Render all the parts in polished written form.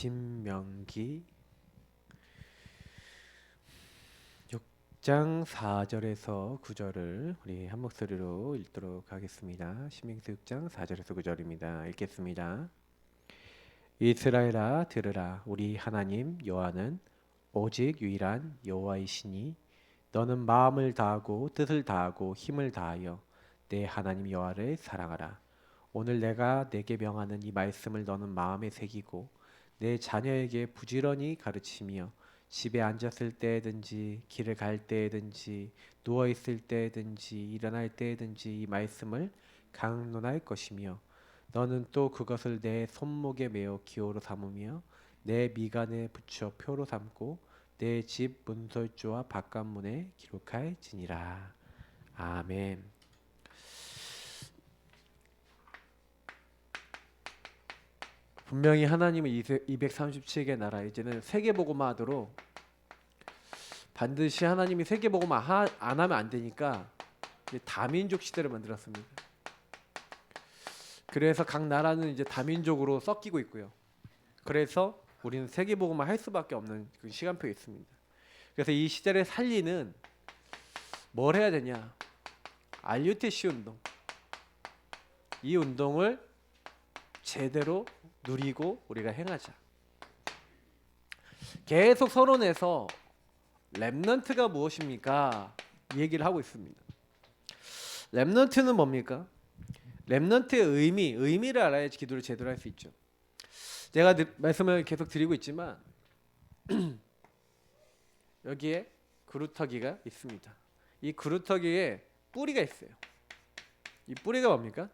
신명기 6장 4절에서 9절을 우리 한 목소리로 읽도록 하겠습니다. 신명기 6장 4절에서 9절입니다. 읽겠습니다. 이스라엘아 들으라. 우리 하나님 여호와는 오직 유일한 여호와이시니 너는 마음을 다하고 뜻을 다하고 힘을 다하여 내 하나님 여호와를 사랑하라. 오늘 내가 내게 명하는 이 말씀을 너는 마음에 새기고 내 자녀에게 부지런히 가르치며 집에 앉았을 때든지 길을 갈 때든지 누워 있을 때든지 일어날 때든지 이 말씀을 강론할 것이며 너는 또 그것을 내 손목에 메어 기호로 삼으며 내 미간에 붙여 표로 삼고 내 집 문설주와 바깥문에 기록할지니라. 아멘. 분명히 하나님은 237개 나라 이제는 세계복음화하도록 반드시 하나님이 세계복음화 안 하면 안 되니까 다민족 시대를 만들었습니다. 그래서 각 나라는 이제 다민족으로 섞이고 있고요. 그래서 우리는 세계복음화 할 수밖에 없는 그 시간표에 있습니다. 그래서 이 시대를 살리는 뭘 해야 되냐? RUTC 운동. 이 운동을 제대로 누리고 우리가 행하자. 계속 서론에서 렘넌트가 무엇입니까? 이 얘기를 하고 있습니다. 렘넌트는 뭡니까? 렘넌트의 의미를 알아야지 기도를 제대로 할 수 있죠. 제가 말씀을 계속 드리고 있지만 여기에 그루터기가 있습니다. 이 그루터기에 뿌리가 있어요. 이 뿌리가 뭡니까?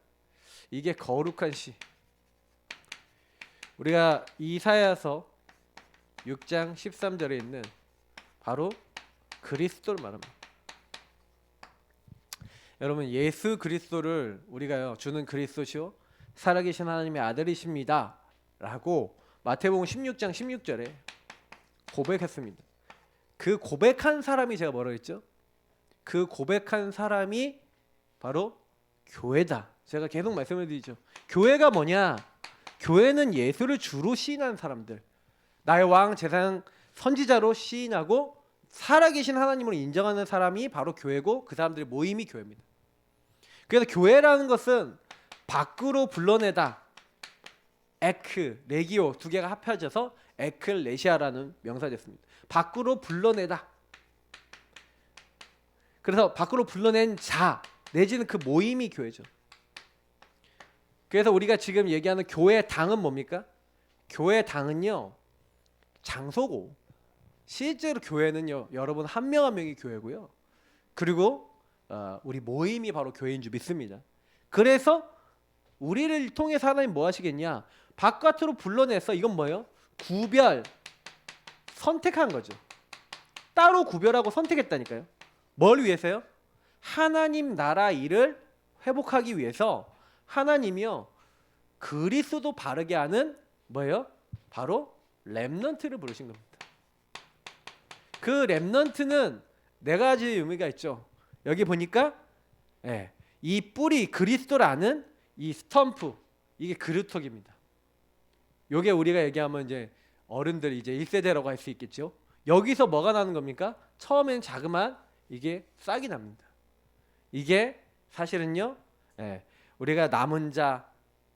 이게 거룩한 씨. 우리가 이사야서 6장 13절에 있는 바로 그리스도를 말합니다. 여러분 예수 그리스도를 우리가요 주는 그리스도시요 살아계신 하나님의 아들이십니다 라고 마태복음 16장 16절에 고백했습니다. 그 고백한 사람이 제가 뭐라고 했죠? 그 고백한 사람이 바로 교회다. 제가 계속 말씀을 드리죠. 교회가 뭐냐? 교회는 예수를 주로 시인하는 사람들, 나의 왕 제사장 선지자로 시인하고 살아계신 하나님을 인정하는 사람이 바로 교회고 그 사람들의 모임이 교회입니다. 그래서 교회라는 것은 밖으로 불러내다, 에크, 레기오 두 개가 합해져서 에클레시아라는 명사가 됐습니다. 밖으로 불러내다. 그래서 밖으로 불러낸 자 내지는 그 모임이 교회죠. 그래서 우리가 지금 얘기하는 교회 당은 뭡니까? 교회 당은요 장소고 실제로 교회는요 여러분 한 명 한 명이 교회고요. 그리고 우리 모임이 바로 교회인 줄 믿습니다. 그래서 우리를 통해서 하나님 뭐 하시겠냐? 바깥으로 불러내서 이건 뭐예요? 구별, 선택한 거죠. 따로 구별하고 선택했다니까요. 뭘 위해서요? 하나님 나라 일을 회복하기 위해서 하나님이요 그리스도 바르게 하는 뭐예요? 바로 렘넌트를 부르신 겁니다. 그 렘넌트는 네 가지 의미가 있죠. 여기 보니까 이 뿌리 그리스도라는 이 스탬프 이게 그루터기입니다. 요게 우리가 얘기하면 이제 어른들 이제 1세대라고 할 수 있겠죠. 여기서 뭐가 나는 겁니까? 처음엔 자그만 이게 싹이 납니다. 이게 사실은요 우리가 남은 자,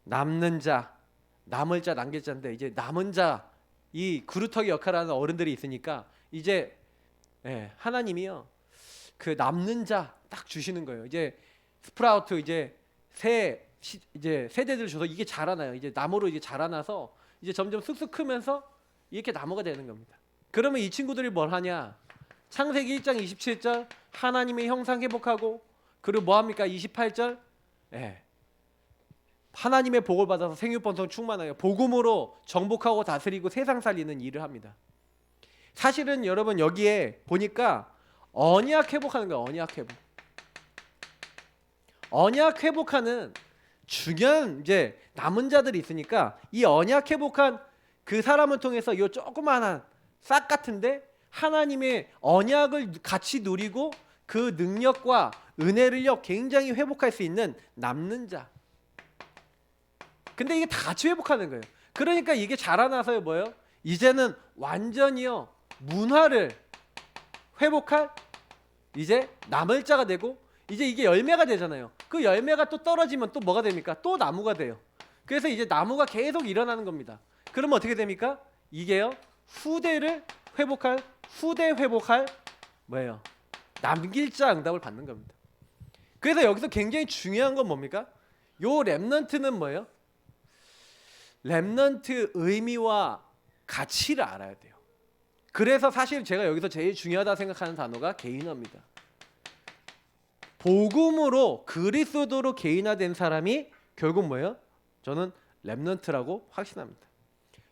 남는 자, 남을 자, 남길 자인데 이제 남은 자 이 그루터기 역할을 하는 어른들이 있으니까 이제 하나님이요 그 남는 자 딱 주시는 거예요. 이제 스프라우트 이제 이제 세대들 줘서 이게 자라나요. 이제 나무로 이제 자라나서 이제 점점 쑥쑥 크면서 이렇게 나무가 되는 겁니다. 그러면 이 친구들이 뭘 하냐? 창세기 1장 27절 하나님의 형상 회복하고 그리고 뭐 합니까? 28절 하나님의 복을 받아서 생육번성 충만하여 복음으로 정복하고 다스리고 세상 살리는 일을 합니다. 사실은 여러분 여기에 보니까 언약 회복하는 거예요. 언약 회복. 언약 회복하는 중요한 이제 남은 자들이 있으니까 이 언약 회복한 그 사람을 통해서 이 조그마한 싹 같은데 하나님의 언약을 같이 누리고 그 능력과 은혜를요 굉장히 회복할 수 있는 남는 자. 근데 이게 다 같이 회복하는 거예요. 그러니까 이게 자라나서요 뭐예요? 이제는 완전히요 문화를 회복할 이제 나물자가 되고 이제 이게 열매가 되잖아요. 그 열매가 또 떨어지면 또 뭐가 됩니까? 또 나무가 돼요. 그래서 이제 나무가 계속 일어나는 겁니다. 그러면 어떻게 됩니까? 이게요 후대 회복할 뭐예요? 남길자 응답을 받는 겁니다. 그래서 여기서 굉장히 중요한 건 뭡니까? 요 렘넌트는 뭐예요? 렘넌트 의미와 가치를 알아야 돼요. 그래서 사실 제가 여기서 제일 중요하다 생각하는 단어가 개인화입니다. 복음으로 그리스도로 개인화된 사람이 결국 뭐예요? 저는 렘넌트라고 확신합니다.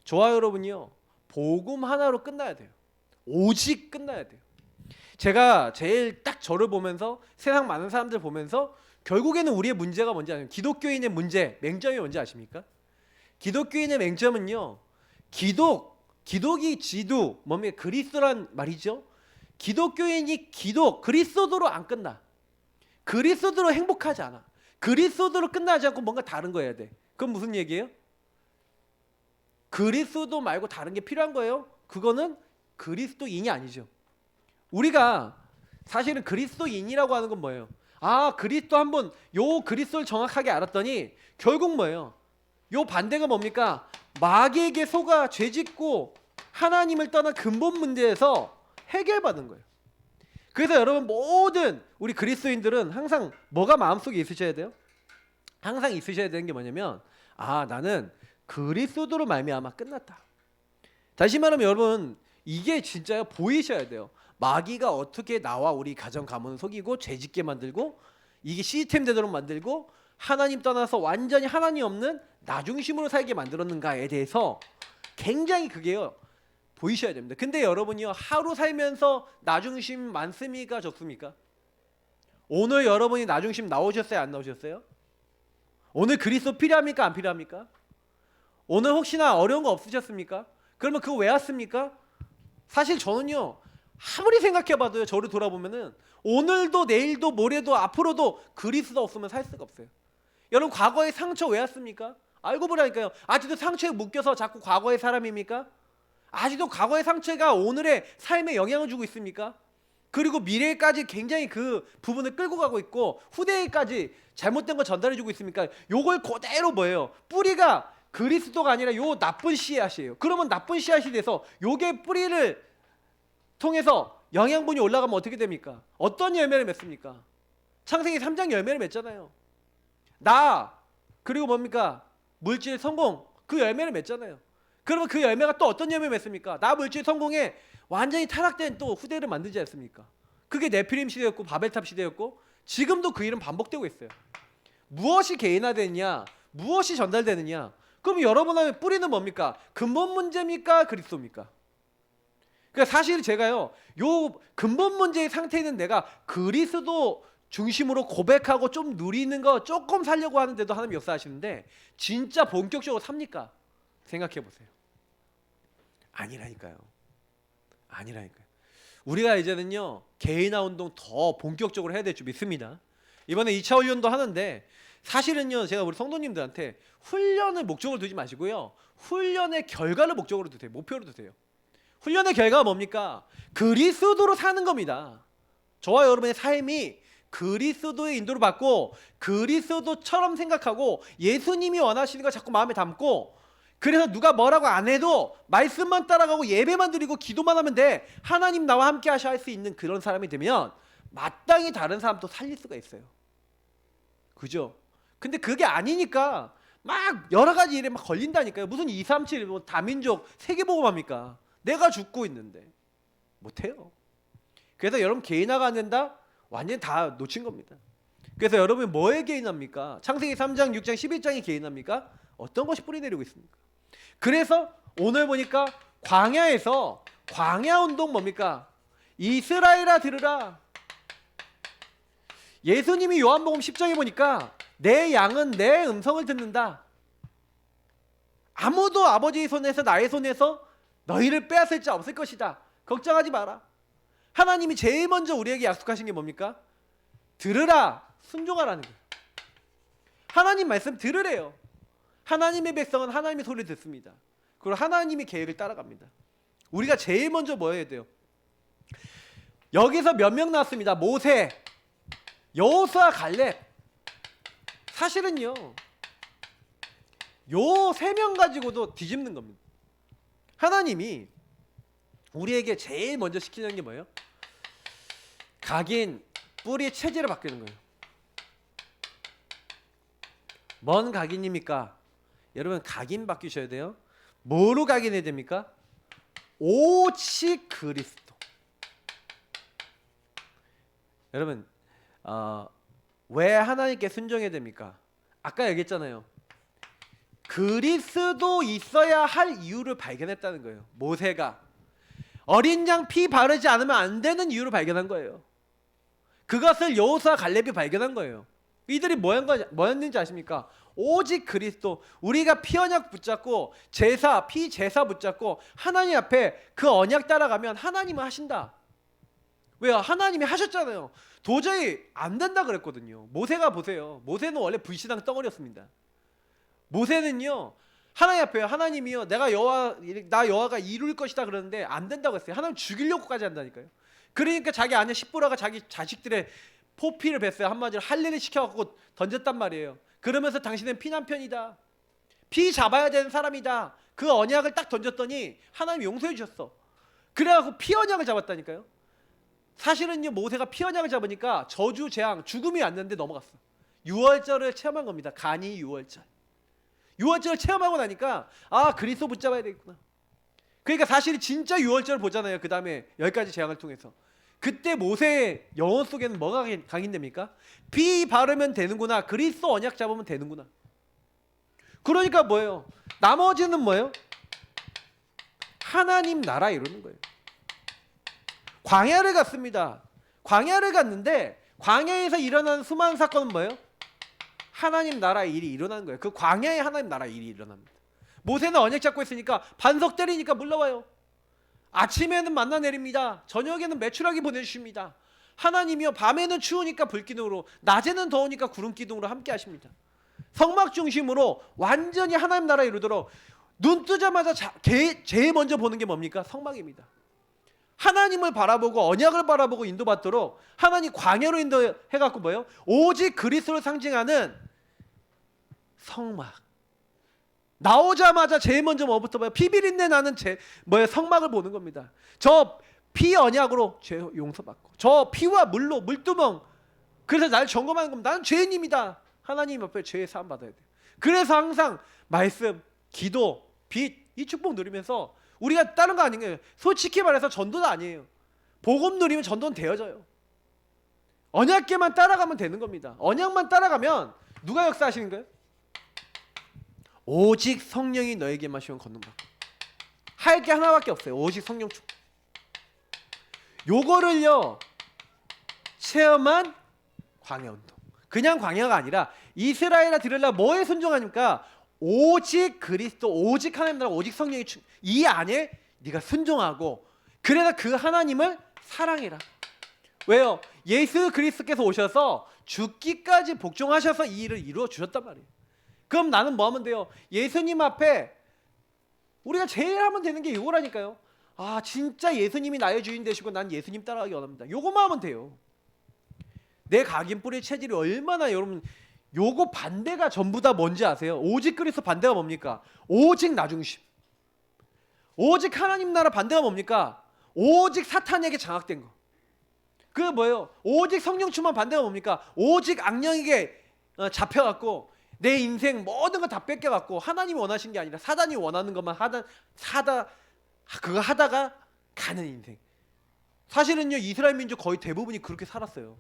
저와 여러분이요 복음 하나로 끝나야 돼요. 오직 끝나야 돼요. 제가 제일 딱 저를 보면서 세상 많은 사람들 보면서 결국에는 우리의 문제가 뭔지 아세요? 기독교인의 문제, 맹점이 뭔지 아십니까? 기독교인의 맹점은요 기독이 지도 뭡니까? 그리스도란 말이죠. 기독교인이 그리스도로 안 끝나. 그리스도로 행복하지 않아. 그리스도로 끝나지 않고 뭔가 다른 거 해야 돼. 그건 무슨 얘기예요? 그리스도 말고 다른 게 필요한 거예요. 그거는 그리스도인이 아니죠. 우리가 사실은 그리스도인이라고 하는 건 뭐예요? 아 그리스도 한번 요 그리스도를 정확하게 알았더니 결국 뭐예요? 요 반대가 뭡니까? 마귀에게 속아 죄짓고 하나님을 떠난 근본 문제에서 해결받은 거예요. 그래서 여러분 모든 우리 그리스도인들은 항상 뭐가 마음속에 있으셔야 돼요? 항상 있으셔야 되는 게 뭐냐면 아 나는 그리스도로 말미암아 끝났다. 다시 말하면 여러분 이게 진짜 보이셔야 돼요. 마귀가 어떻게 나와 우리 가정 가문을 속이고 죄짓게 만들고 이게 시스템 되도록 만들고 하나님 떠나서 완전히 하나님 없는 나 중심으로 살게 만들었는가에 대해서 굉장히 그게요 보이셔야 됩니다. 근데 여러분이요 하루 살면서 나 중심 많습니까 적습니까? 오늘 여러분이 나 중심 나오셨어요 안 나오셨어요? 오늘 그리스도 필요합니까 안 필요합니까? 오늘 혹시나 어려운 거 없으셨습니까? 그러면 그거 왜 왔습니까? 사실 저는요 아무리 생각해봐도요 저를 돌아보면은 오늘도 내일도 모레도 앞으로도 그리스도 없으면 살 수가 없어요. 여러분 과거의 상처 왜 왔습니까? 알고 보라니까요. 아직도 상처에 묶여서 자꾸 과거의 사람입니까? 아직도 과거의 상처가 오늘의 삶에 영향을 주고 있습니까? 그리고 미래까지 굉장히 그 부분을 끌고 가고 있고 후대에까지 잘못된 거 전달해주고 있습니까? 요걸 그대로 뭐예요? 뿌리가 그리스도가 아니라 요 나쁜 씨앗이에요. 그러면 나쁜 씨앗이 돼서 요게 뿌리를 통해서 영양분이 올라가면 어떻게 됩니까? 어떤 열매를 맺습니까? 창세기 3장 열매를 맺잖아요. 나 그리고 뭡니까? 물질 성공 그 열매를 맺잖아요. 그러면 그 열매가 또 어떤 열매를 맺습니까? 나 물질 성공에 완전히 타락된 또 후대를 만들지 않습니까? 그게 네피림 시대였고 바벨탑 시대였고 지금도 그 일은 반복되고 있어요. 무엇이 개인화되느냐? 무엇이 전달되느냐? 그럼 여러분의 뿌리는 뭡니까? 근본 문제입니까? 그리스도입니까? 그러니까 사실 제가요 요 근본 문제의 상태에 있는 내가 그리스도 중심으로 고백하고 좀 누리는 거 조금 살려고 하는데도 하나님 역사하시는데 진짜 본격적으로 삽니까? 생각해 보세요. 아니라니까요. 우리가 이제는요 개인화 운동 더 본격적으로 해야 될 줄 믿습니다. 이번에 2차 훈련도 하는데 사실은요 제가 우리 성도님들한테 훈련을 목적으로 두지 마시고요 훈련의 결과를 목적으로 두세요. 목표로 두세요. 훈련의 결과가 뭡니까? 그리스도로 사는 겁니다. 저와 여러분의 삶이 그리스도의 인도를 받고 그리스도처럼 생각하고 예수님이 원하시는 거 자꾸 마음에 담고 그래서 누가 뭐라고 안 해도 말씀만 따라가고 예배만 드리고 기도만 하면 돼. 하나님 나와 함께 하셔 할 수 있는 그런 사람이 되면 마땅히 다른 사람도 살릴 수가 있어요. 그죠? 근데 그게 아니니까 막 여러 가지 일에 막 걸린다니까요. 무슨 237 뭐 다민족 세계복음합니까? 내가 죽고 있는데 못해요. 그래서 여러분 개인화가 안 된다? 완전히 다 놓친 겁니다. 그래서 여러분이 뭐에 개인합니까? 창세기 3장, 6장, 11장이 개인합니까? 어떤 것이 뿌리 내리고 있습니까? 그래서 오늘 보니까 광야에서 광야 운동 뭡니까? 이스라엘아 들으라. 예수님이 요한복음 10장에 보니까 내 양은 내 음성을 듣는다. 아무도 아버지의 손에서 나의 손에서 너희를 빼앗을 자 없을 것이다. 걱정하지 마라. 하나님이 제일 먼저 우리에게 약속하신 게 뭡니까? 들으라, 순종하라는 거예요. 하나님 말씀 들으래요. 하나님의 백성은 하나님의 소리를 듣습니다. 그리고 하나님의 계획을 따라갑니다. 우리가 제일 먼저 뭐 해야 돼요? 여기서 몇 명 나왔습니다. 모세, 여호수아, 갈렙. 사실은요, 요 세 명 가지고도 뒤집는 겁니다. 하나님이 우리에게 제일 먼저 시키는 게 뭐예요? 각인 뿌리 체질을 바꾸는 거예요. 뭔 각인입니까? 여러분, 각인 바뀌셔야 돼요. 뭐로 각인해야 됩니까? 오직 그리스도. 여러분, 왜 하나님께 순종해야 됩니까? 아까 얘기했잖아요. 그리스도 있어야 할 이유를 발견했다는 거예요. 모세가 어린 양 피 바르지 않으면 안 되는 이유를 발견한 거예요. 그것을 여호수아, 갈렙이 발견한 거예요. 이들이 뭐였는지 아십니까? 오직 그리스도. 우리가 피 언약 붙잡고 제사, 피 제사 붙잡고 하나님 앞에 그 언약 따라가면 하나님은 하신다. 왜요? 하나님이 하셨잖아요. 도저히 안 된다 그랬거든요. 모세가 보세요. 모세는 원래 불신앙 덩어리였습니다. 모세는요, 하나님 앞에요. 하나님이요, 나 여호와가 이룰 것이다 그러는데 안 된다고 했어요. 하나님 죽이려고까지 한다니까요. 그러니까 자기 아내 십보라가 자기 자식들의 포피를 뱄어요. 한마디로 할례를 시켜갖고 던졌단 말이에요. 그러면서 당신은 피난편이다, 피 잡아야 되는 사람이다. 그 언약을 딱 던졌더니 하나님이 용서해 주셨어. 그래갖고 피 언약을 잡았다니까요. 사실은요, 모세가 피 언약을 잡으니까 저주, 재앙, 죽음이 왔는데 넘어갔어. 유월절을 체험한 겁니다. 간이 유월절. 유월절을 체험하고 나니까 그리스도 붙잡아야 되겠구나. 그러니까 사실 진짜 유월절을 보잖아요. 그 다음에 10가지 재앙을 통해서. 그때 모세의 영혼 속에는 뭐가 강인됩니까? 피 바르면 되는구나. 그리스도 언약 잡으면 되는구나. 그러니까 뭐예요? 나머지는 뭐예요? 하나님 나라 이루는 거예요. 광야를 갔습니다. 광야를 갔는데 광야에서 일어나는 수많은 사건은 뭐예요? 하나님 나라 일이 일어나는 거예요. 그 광야에 하나님 나라 일이 일어납니다. 모세는 언약 잡고 있으니까 반석 때리니까 물러와요. 아침에는 만나 내립니다. 저녁에는 메추라기 보내주십니다. 하나님이요, 밤에는 추우니까 불기둥으로, 낮에는 더우니까 구름기둥으로 함께 하십니다. 성막 중심으로 완전히 하나님 나라 이루도록 눈 뜨자마자 제일 먼저 보는 게 뭡니까? 성막입니다. 하나님을 바라보고 언약을 바라보고 인도받도록 하나님 광야로 인도해갖고 뭐예요? 오직 그리스도를 상징하는 성막. 나오자마자 제일 먼저 뭐부터 봐요? 피비린내 나는 성막을 보는 겁니다. 저 피 언약으로 죄 용서받고, 저 피와 물로 물두멍. 그래서 날 점검하는 겁니다. 나는 죄인입니다. 하나님 앞에 죄의 사함 받아야 돼요. 그래서 항상 말씀, 기도, 빛, 이 축복 누리면서 우리가 다른 거 아닌 거예요. 솔직히 말해서 전도는 아니에요. 복음 누리면 전도는 되어져요. 언약계만 따라가면 되는 겁니다. 언약만 따라가면 누가 역사하시는 거예요? 오직 성령이 너에게만 시원 걷는다. 할 게 하나밖에 없어요. 오직 성령 축복. 요거를요 체험한 광야운동. 그냥 광야가 아니라 이스라엘아 들으라 뭐에 순종하니까 오직 그리스도, 오직 하나님 나라, 오직 성령이 이 안에 네가 순종하고, 그래서 그 하나님을 사랑해라. 왜요? 예수 그리스도께서 오셔서 죽기까지 복종하셔서 이 일을 이루어 주셨단 말이에요. 그럼 나는 뭐 하면 돼요? 예수님 앞에 우리가 제일 하면 되는 게 이거라니까요. 진짜 예수님이 나의 주인 되시고 난 예수님 따라가기 원합니다. 요거만 하면 돼요. 내 각인 뿌리 체질이 얼마나, 여러분, 요거 반대가 전부 다 뭔지 아세요? 오직 그리스도 반대가 뭡니까? 오직 나 중심. 오직 하나님 나라 반대가 뭡니까? 오직 사탄에게 장악된 거. 그게 뭐예요? 오직 성령 충만 반대가 뭡니까? 오직 악령에게 잡혀갖고 내 인생 모든 거 다 뺏겨갖고 하나님이 원하신 게 아니라 사단이 원하는 것만 그거 하다가 가는 인생. 사실은요, 이스라엘 민족 거의 대부분이 그렇게 살았어요.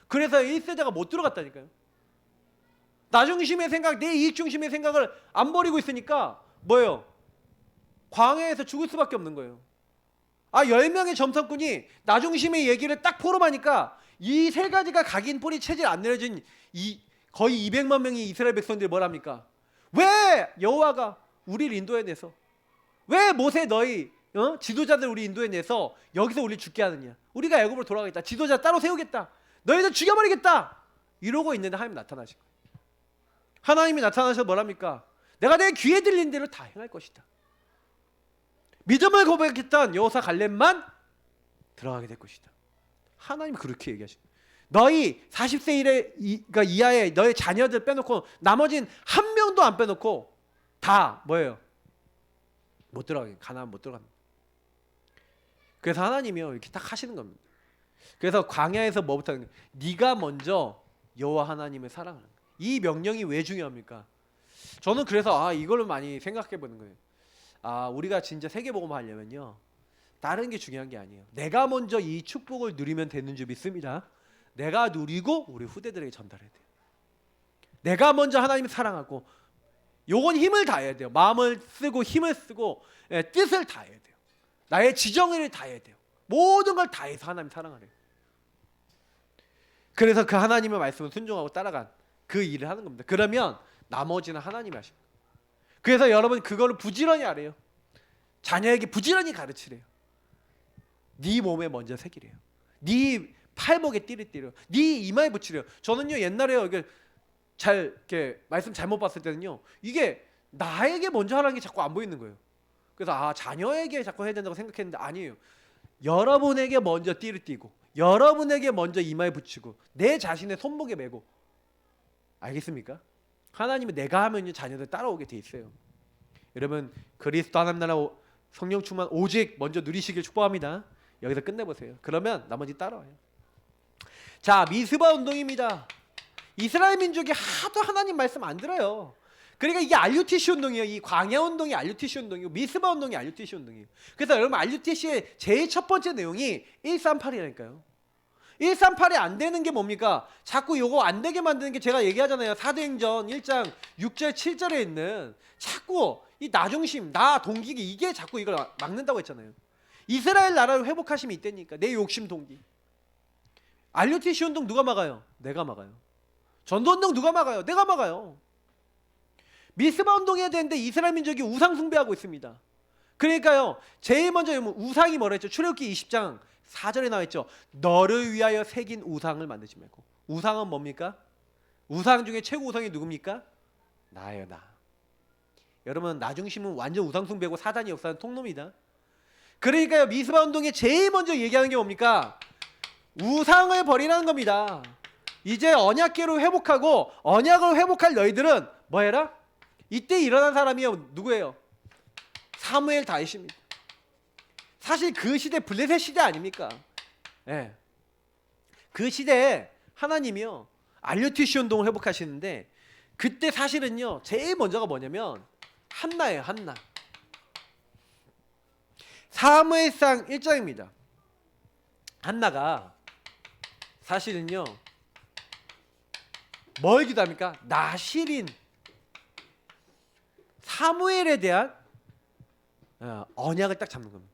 그래서 1세대가 못 들어갔다니까요. 나 중심의 생각, 내 이익 중심의 생각을 안 버리고 있으니까 뭐예요? 광야에서 죽을 수밖에 없는 거예요. 10명의 점성꾼이 나 중심의 얘기를 딱 포럼하니까 이 세 가지가 각인 뿌리 체질 안 내려진 거의 200만 명의 이스라엘 백성들이 뭐랍니까? 왜 여호와가 우리를 인도해내서, 왜 모세 너희 지도자들 우리 인도해내서 여기서 우리 죽게 하느냐? 우리가 애굽으로 돌아가겠다. 지도자 따로 세우겠다. 너희들 죽여버리겠다. 이러고 있는데 하나님 나타나신 거예요. 하나님이 나타나셔서 뭐랍니까? 내가 내 귀에 들린 대로 다 행할 것이다. 믿음을 고백했던 여호사 갈렙만 들어가게 될 것이다. 하나님이 그렇게 얘기하시고, 너희 40세 그러니까 이하의 너의 자녀들 빼놓고 나머지는 한 명도 안 빼놓고 다 뭐예요? 못 들어가게, 가나안 못 들어간다. 그래서 하나님이요 이렇게 딱 하시는 겁니다. 그래서 광야에서 뭐부터 하는 거예요? 네가 먼저 여호와 하나님을 사랑하는 거예요. 이 명령이 왜 중요합니까? 저는 그래서 이걸로 많이 생각해 보는 거예요. 우리가 진짜 세계복음 하려면요 다른 게 중요한 게 아니에요. 내가 먼저 이 축복을 누리면 되는 줄 믿습니다. 내가 누리고 우리 후대들에게 전달해야 돼요. 내가 먼저 하나님을 사랑하고, 요건 힘을 다해야 돼요. 마음을 쓰고 힘을 쓰고 뜻을 다해야 돼요. 나의 지정의를 다해야 돼요. 모든 걸 다해서 하나님 사랑하래요. 그래서 그 하나님의 말씀을 순종하고 따라간 그 일을 하는 겁니다. 그러면 나머지는 하나님이 하십니다. 그래서 여러분 그거를 부지런히 하래요. 자녀에게 부지런히 가르치래요. 네 몸에 먼저 새기래요. 네 팔목에 띠를 띠래요. 네 이마에 붙이래요. 저는요 옛날에요 이렇게 말씀 잘못 봤을 때는요 이게 나에게 먼저 하라는 게 자꾸 안 보이는 거예요. 그래서 자녀에게 자꾸 해야 된다고 생각했는데 아니에요. 여러분에게 먼저 띠를 띠고, 여러분에게 먼저 이마에 붙이고, 내 자신의 손목에 메고. 알겠습니까? 하나님은 내가 하면 자녀들 따라오게 돼 있어요. 여러분 그리스도 하나님 나라 성령 충만 오직 먼저 누리시길 축복합니다. 여기서 끝내보세요. 그러면 나머지 따라와요. 자, 미스바 운동입니다. 이스라엘 민족이 하도 하나님 말씀 안 들어요. 그러니까 이게 RUTC 운동이에요. 이 광야 운동이 RUTC 운동이고 미스바 운동이 RUTC 운동이에요. 그래서 여러분 RUTC의 제일 첫 번째 내용이 138이라니까요. 138이 안 되는 게 뭡니까? 자꾸 요거 안 되게 만드는 게 제가 얘기하잖아요. 사도행전 1장 6절 7절에 있는 자꾸 이 나중심, 나 동기기, 이게 자꾸 이걸 막는다고 했잖아요. 이스라엘 나라를 회복하심이 있다니까. 내 욕심 동기. RUTC 운동 누가 막아요? 내가 막아요. 전도운동 누가 막아요? 내가 막아요. 미스바 운동해야 되는데 이스라엘 민족이 우상 숭배하고 있습니다. 그러니까요 제일 먼저 우상이 뭐라 했죠? 출애굽기 20장 4절에 나와 있죠. 너를 위하여 새긴 우상을 만들지 말고. 우상은 뭡니까? 우상 중에 최고 우상이 누굽니까? 나예요, 나. 여러분 나 중심은 완전 우상 숭배고 사단이 역사하는 통로입니다. 그러니까요 미스바 운동에 제일 먼저 얘기하는 게 뭡니까? 우상을 버리라는 겁니다. 이제 언약궤로 회복하고 언약을 회복할 너희들은 뭐 해라? 이때 일어난 사람이요 누구예요? 사무엘 다윗입니다. 사실 그 시대 블레셋 시대 아닙니까? 예. 그 시대에 하나님이요 RUTC 운동을 회복하시는데, 그때 사실은요 제일 먼저가 뭐냐면 한나예요. 한나. 사무엘상 1장입니다. 한나가 사실은요 뭘 기도합니까? 나실인 사무엘에 대한 언약을 딱 잡는 겁니다.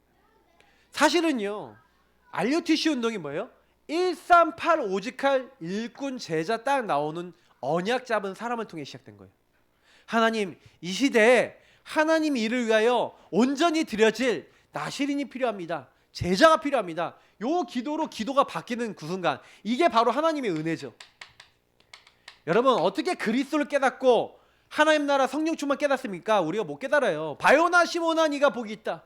사실은요 RUTC 운동이 뭐예요? 138 오직할 일꾼 제자 딱 나오는 언약 잡은 사람을 통해 시작된 거예요. 하나님 이 시대에 하나님 일을 위하여 온전히 드려질 나실인이 필요합니다. 제자가 필요합니다. 요 기도로 기도가 바뀌는 그 순간, 이게 바로 하나님의 은혜죠. 여러분 어떻게 그리스도를 깨닫고 하나님 나라 성령 충만 깨닫습니까? 우리가 못 깨달아요. 바요나 시모나 네가 복이 있다.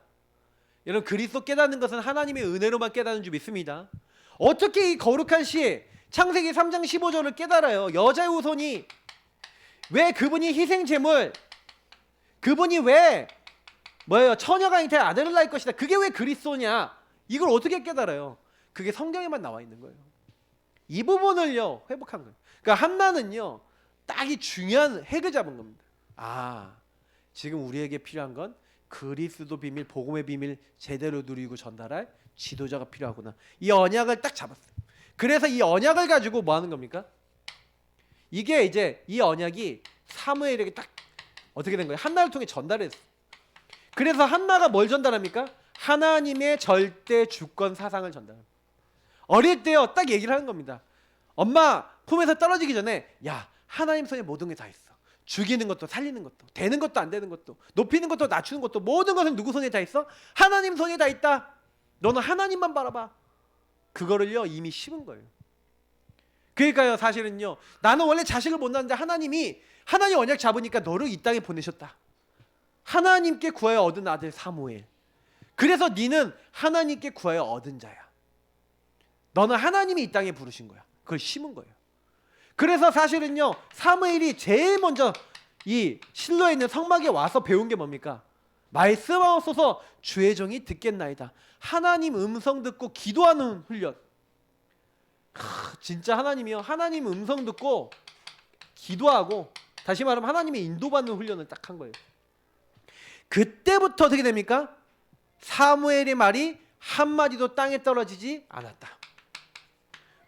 여러분 그리스도 깨닫는 것은 하나님의 은혜로만 깨닫는 줄 믿습니다. 어떻게 이 거룩한 시 창세기 3장 15절을 깨달아요? 여자의 후손이 왜 그분이 희생제물, 그분이 왜 뭐예요? 처녀가 잉태 아들을 낳을 것이다. 그게 왜 그리스도냐? 이걸 어떻게 깨달아요? 그게 성경에만 나와 있는 거예요. 이 부분을요 회복한 거예요. 그러니까 한나는요 딱 이 중요한 핵을 잡은 겁니다. 지금 우리에게 필요한 건 그리스도 비밀, 복음의 비밀 제대로 누리고 전달할 지도자가 필요하구나. 이 언약을 딱 잡았어요. 그래서 이 언약을 가지고 뭐 하는 겁니까? 이게 이제 이 언약이 사무엘에게 딱 어떻게 된 거예요? 한나를 통해 전달했어요. 그래서 한나가 뭘 전달합니까? 하나님의 절대 주권 사상을 전달합니다. 어릴 때요 딱 얘기를 하는 겁니다. 엄마 품에서 떨어지기 전에 야 하나님 손에 모든 게 다 있어. 죽이는 것도 살리는 것도, 되는 것도 안 되는 것도, 높이는 것도 낮추는 것도, 모든 것은 누구 손에 다 있어? 하나님 손에 다 있다. 너는 하나님만 바라봐. 그거를요 이미 심은 거예요. 그러니까요 사실은요 나는 원래 자식을 못 낳는데 하나님이 하나님 언약 잡으니까 너를 이 땅에 보내셨다. 하나님께 구하여 얻은 아들 사무엘. 그래서 너는 하나님께 구하여 얻은 자야. 너는 하나님이 이 땅에 부르신 거야. 그걸 심은 거예요. 그래서 사실은요, 사무엘이 제일 먼저 이 실로에 있는 성막에 와서 배운 게 뭡니까? 말씀하옵소서 주의 종이 듣겠나이다. 하나님 음성 듣고 기도하는 훈련. 진짜 하나님이요, 하나님 음성 듣고 기도하고, 다시 말하면 하나님의 인도받는 훈련을 딱 한 거예요. 그때부터 어떻게 됩니까? 사무엘의 말이 한마디도 땅에 떨어지지 않았다.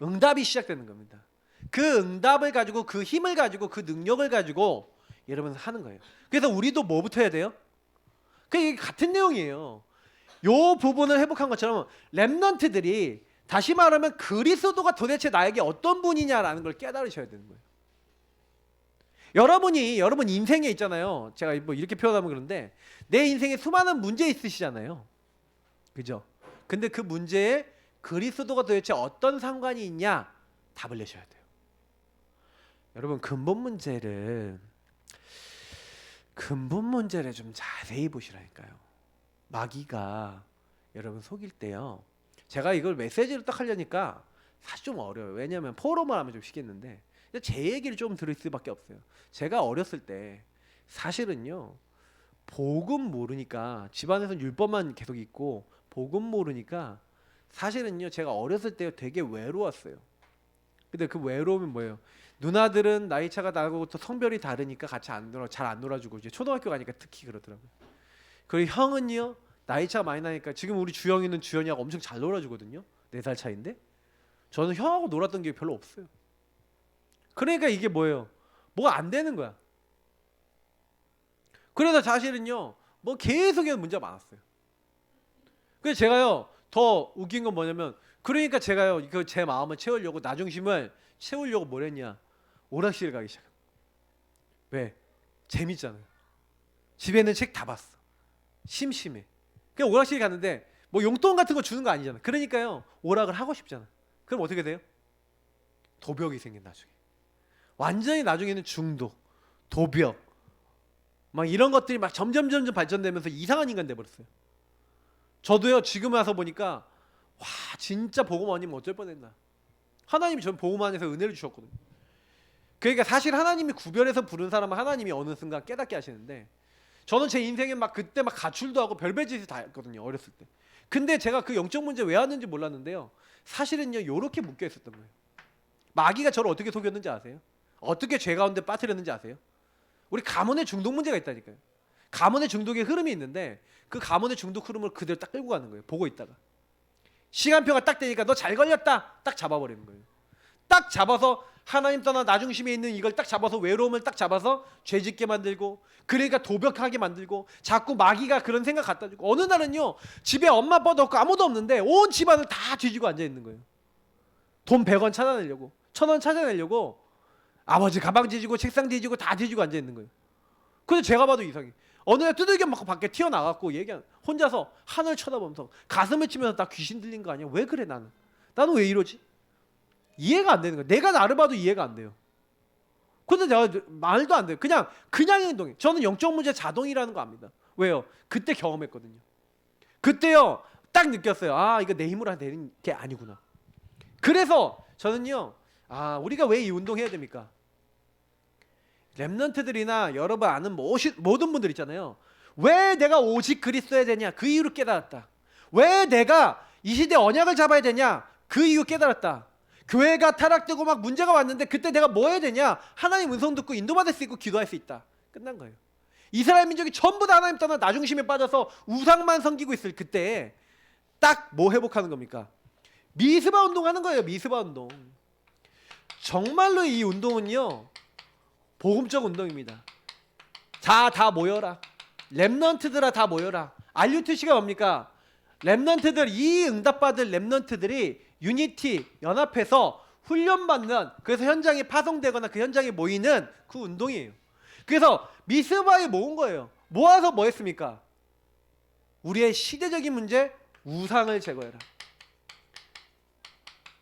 응답이 시작되는 겁니다. 그 응답을 가지고, 그 힘을 가지고, 그 능력을 가지고 여러분 하는 거예요. 그래서 우리도 뭐부터 해야 돼요? 이게 같은 내용이에요. 요 부분을 회복한 것처럼 렘넌트들이, 다시 말하면 그리스도가 도대체 나에게 어떤 분이냐라는 걸 깨달으셔야 되는 거예요. 여러분 인생에 있잖아요. 제가 뭐 이렇게 표현하면 그런데, 내 인생에 수많은 문제 있으시잖아요. 그죠? 근데 그 문제에 그리스도가 도대체 어떤 상관이 있냐, 답을 내셔야 돼요. 여러분, 근본 문제를 좀 자세히 보시라니까요. 마귀가 여러분 속일 때요, 제가 이걸 메시지로 딱 하려니까 사실 좀 어려워요. 왜냐하면 포럼을 하면 좀 쉽겠는데, 제 얘기를 좀 들을 수밖에 없어요. 제가 어렸을 때 사실은요, 복음 모르니까, 집안에서는 율법만 계속 있고 복음 모르니까, 사실은요 제가 어렸을 때 되게 외로웠어요. 근데 그 외로움은 뭐예요? 누나들은 나이 차가 나고 또 성별이 다르니까 같이 잘 안 놀아주고, 이제 초등학교 가니까 특히 그러더라고요. 그리고 형은요, 나이 차가 많이 나니까, 지금 우리 주영이는 주연이하고 엄청 잘 놀아주거든요. 4살 차인데 저는 형하고 놀았던 게 별로 없어요. 그러니까 이게 뭐예요? 뭐가 안 되는 거야. 그래서 사실은요, 뭐 계속해서 문제가 많았어요. 그래서 제가요, 더 웃긴 건 뭐냐면, 그러니까 제가요, 그 제 마음을 채우려고, 나 중심을 채우려고 뭘 했냐, 오락실 가기 시작합니다. 왜? 재밌잖아요. 집에 있는 책 다 봤어. 심심해. 그냥 오락실 갔는데 뭐 용돈 같은 거 주는 거 아니잖아. 그러니까요, 오락을 하고 싶잖아. 그럼 어떻게 돼요? 도벽이 생긴, 나중에. 완전히 나중에는 중독, 도벽, 막 이런 것들이 막 점점 발전되면서 이상한 인간 돼버렸어요. 저도요, 지금 와서 보니까, 와, 진짜 복음 아니면 어쩔 뻔했나. 하나님이 전 복음 안에서 은혜를 주셨거든요. 그러니까 사실 하나님이 구별해서 부른 사람은 하나님이 어느 순간 깨닫게 하시는데, 저는 제 인생에 막 그때 막 가출도 하고 별별 짓을 다 했거든요, 어렸을 때. 근데 제가 그 영적 문제 왜 왔는지 몰랐는데요, 사실은요 요렇게 묶여 있었던 거예요. 마귀가 저를 어떻게 속였는지 아세요? 어떻게 죄 가운데 빠뜨렸는지 아세요? 우리 가문의 중독 문제가 있다니까요. 가문의 중독의 흐름이 있는데, 그 가문의 중독 흐름을 그대로 딱 끌고 가는 거예요. 보고 있다가 시간표가 딱 되니까 너 잘 걸렸다, 딱 잡아버리는 거예요. 딱 잡아서 하나님 떠나 나 중심에 있는 이걸 딱 잡아서, 외로움을 딱 잡아서 죄짓게 만들고, 그러니까 도벽하게 만들고, 자꾸 마귀가 그런 생각 갖다 주고, 어느 날은요, 집에 엄마 아빠도 없고 아무도 없는데 온 집안을 다 뒤지고 앉아 있는 거예요. 돈 100원 찾아내려고, 1000원 찾아내려고 아버지 가방 뒤지고 책상 뒤지고 다 뒤지고 앉아 있는 거예요. 그래서 제가 봐도 이상해. 어느 날 두들겨 맞고 밖에 튀어나갔고, 혼자서 하늘 쳐다보면서 가슴을 치면서 나 귀신 들린 거 아니야? 왜 그래 나는 왜 이러지? 이해가 안 되는 거예요. 내가 나를 봐도 이해가 안 돼요. 근데 내가 말도 안 돼요. 그냥 행동해. 저는 영적 문제 자동이라는 거 압니다. 왜요? 그때 경험했거든요. 그때요, 딱 느꼈어요. 아, 이거 내 힘으로 되는 게 아니구나. 그래서 저는요, 우리가 왜 이 운동해야 됩니까? 렘넌트들이나 여러분 아는 모든 분들 있잖아요. 왜 내가 오직 그리스도야 되냐? 그 이유를 깨달았다. 왜 내가 이 시대 언약을 잡아야 되냐? 그 이유 깨달았다. 교회가 타락되고 막 문제가 왔는데 그때 내가 뭐 해야 되냐? 하나님 음성 듣고 인도받을 수 있고 기도할 수 있다. 끝난 거예요. 이스라엘 민족이 전부 다 하나님 떠나 나 중심에 빠져서 우상만 섬기고 있을 그때 딱 뭐 회복하는 겁니까? 미스바 운동하는 거예요. 미스바 운동. 정말로 이 운동은요, 복음적 운동입니다. 다 모여라. 렘넌트들아 다 모여라. RUTC가 뭡니까? 렘넌트들, 이 응답받을 렘넌트들이 유니티, 연합해서 훈련받는, 그래서 현장에 파송되거나 그 현장에 모이는 그 운동이에요. 그래서 미스바에 모은 거예요. 모아서 뭐 했습니까? 우리의 시대적인 문제, 우상을 제거해라.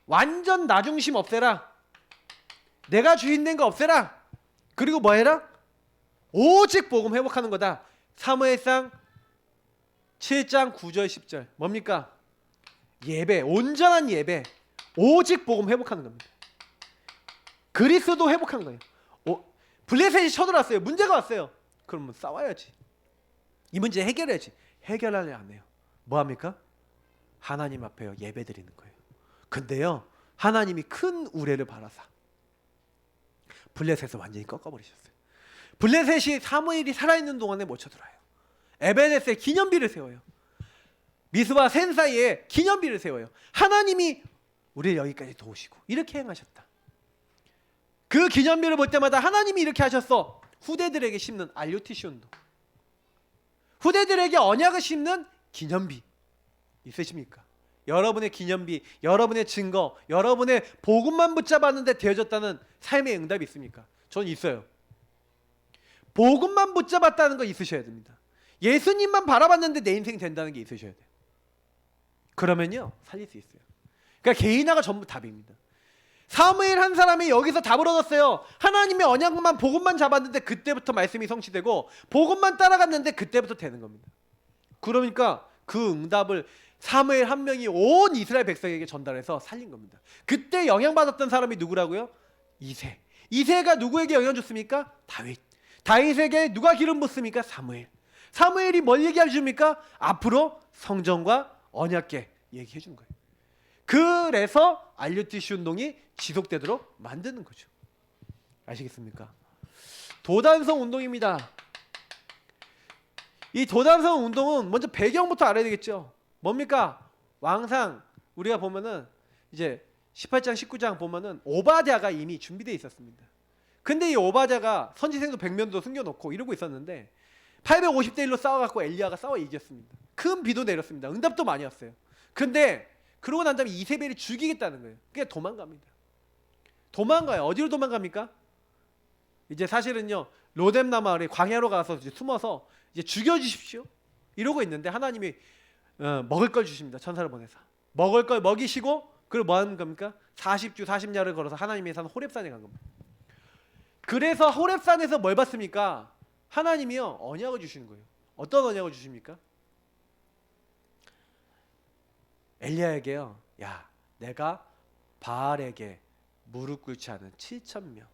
완전 나 중심 없애라. 내가 주인된 거 없애라. 그리고 뭐 해라? 오직 복음 회복하는 거다. 사무엘상 7장 9절 10절 뭡니까? 예배, 온전한 예배, 오직 복음 회복하는 겁니다. 그리스도 회복하는 거예요. 블레셋이 쳐들어왔어요. 문제가 왔어요. 그러면 싸워야지. 이 문제 해결해야지. 해결하려 안 해요. 뭐 합니까? 하나님 앞에 예배 드리는 거예요. 근데요, 하나님이 큰 우레를 바라사 블레셋을 완전히 꺾어버리셨어요. 블레셋이 사무엘이 살아있는 동안에 못 쳐들어요. 에베네스에 기념비를 세워요. 미스바 센 사이에 기념비를 세워요. 하나님이 우리를 여기까지 도우시고 이렇게 행하셨다. 그 기념비를 볼 때마다 하나님이 이렇게 하셨어. 후대들에게 심는 RUTC 운동, 후대들에게 언약을 심는 기념비 있으십니까? 여러분의 기념비, 여러분의 증거, 여러분의 복음만 붙잡았는데 되어졌다는 삶의 응답이 있습니까? 저는 있어요. 복음만 붙잡았다는 거 있으셔야 됩니다. 예수님만 바라봤는데 내 인생이 된다는 게 있으셔야 돼요. 그러면요 살릴 수 있어요. 그러니까 개인화가 전부 답입니다. 사무엘 한 사람이 여기서 답을 얻었어요. 하나님의 언약만 복음만 잡았는데 그때부터 말씀이 성취되고 복음만 따라갔는데 그때부터 되는 겁니다. 그러니까 그 응답을 사무엘 한 명이 온 이스라엘 백성에게 전달해서 살린 겁니다. 그때 영향받았던 사람이 누구라고요? 이새. 이새가 누구에게 영향 줬습니까? 다윗. 다윗에게 누가 기름 붓습니까? 사무엘. 사무엘이 뭘 얘기해 줍니까? 앞으로 성전과 언약궤 얘기해 준 거예요. 그래서 RUTC 운동이 지속되도록 만드는 거죠. 아시겠습니까? 도단성 운동입니다. 이 도단성 운동은 먼저 배경부터 알아야 되겠죠. 뭡니까? 왕상 우리가 보면은 이제 18장 19장 보면은 오바댜가 이미 준비되어 있었습니다. 근데 이 오바댜가 선지생도 100명도 숨겨놓고 이러고 있었는데 850대 1로 싸워갖고 엘리야가 싸워 이겼습니다. 큰 비도 내렸습니다. 응답도 많이 왔어요. 근데 그러고 난 다음에 이세벨이 죽이겠다는 거예요. 그냥 도망갑니다. 도망가요. 어디로 도망갑니까? 이제 사실은요 로뎀나 마을에 광야로 가서 이제 숨어서 이제 죽여주십시오 이러고 있는데 하나님이 먹을 걸 주십니다. 천사를 보내서 먹을 걸 먹이시고 그걸 뭐 하는 겁니까? 40주 40야를 걸어서 하나님의 산 호렙산에 간 겁니다. 그래서 호렙산에서 뭘 받습니까? 하나님이요 언약을 주시는 거예요. 어떤 언약을 주십니까? 엘리야에게요, 야 내가 바알에게 무릎 꿇지 않은 7,000명